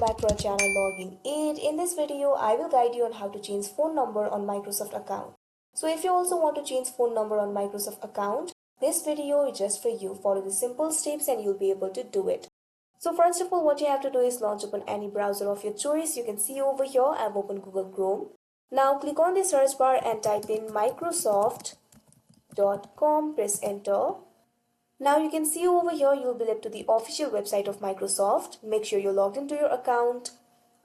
back to our channel Login 8. In this video, I will guide you on how to change phone number on Microsoft account. So if you also want to change phone number on Microsoft account, this video is just for you. Follow the simple steps and you'll be able to do it. So first of all, what you have to do is launch open any browser of your choice. You can see over here, I've opened Google Chrome. Now click on the search bar and type in Microsoft.com, press enter. Now you can see over here you'll be led to the official website of Microsoft. Make sure you're logged into your account.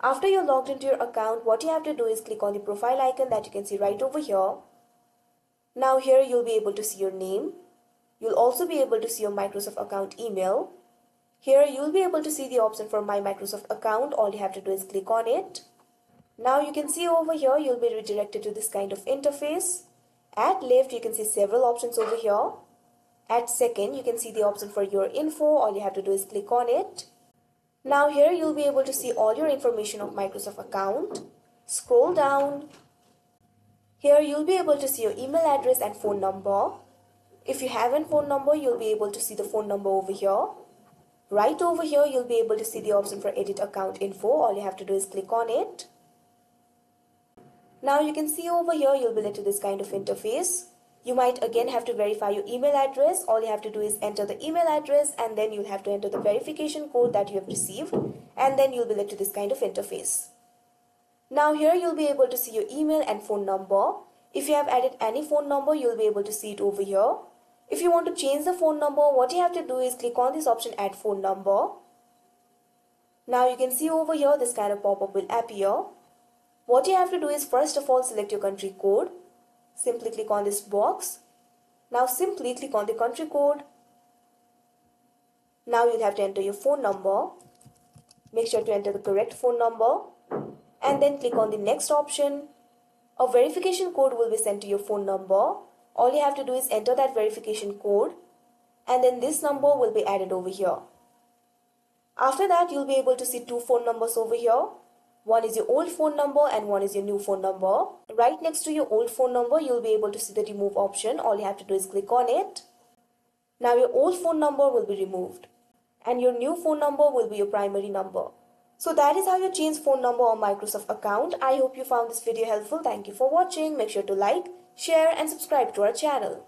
After you're logged into your account, what you have to do is click on the profile icon that you can see right over here. Now here you'll be able to see your name. You'll also be able to see your Microsoft account email. Here you'll be able to see the option for My Microsoft account. All you have to do is click on it. Now you can see over here you'll be redirected to this kind of interface. At left you can see several options over here. At second, you can see the option for your info. All you have to do is click on it. Now here you'll be able to see all your information of Microsoft account. Scroll down. Here you'll be able to see your email address and phone number. If you have a phone number, you'll be able to see the phone number over here. Right over here, you'll be able to see the option for edit account info. All you have to do is click on it. Now you can see over here, you'll be led to this kind of interface. You might again have to verify your email address. All you have to do is enter the email address and then you'll have to enter the verification code that you have received, and then you'll be led to this kind of interface. Now here you'll be able to see your email and phone number. If you have added any phone number, you'll be able to see it over here. If you want to change the phone number, what you have to do is click on this option, add phone number. Now you can see over here this kind of pop-up will appear. What you have to do is first of all select your country code. Simply click on this box. Now simply click on the country code. Now you'll have to enter your phone number. Make sure to enter the correct phone number. And then click on the next option. A verification code will be sent to your phone number. All you have to do is enter that verification code. And then this number will be added over here. After that, you'll be able to see two phone numbers over here. One is your old phone number and one is your new phone number. Right next to your old phone number, you'll be able to see the remove option. All you have to do is click on it. Now your old phone number will be removed and your new phone number will be your primary number. So that is how you change phone number on Microsoft account. I hope you found this video helpful. Thank you for watching. Make sure to like, share and subscribe to our channel.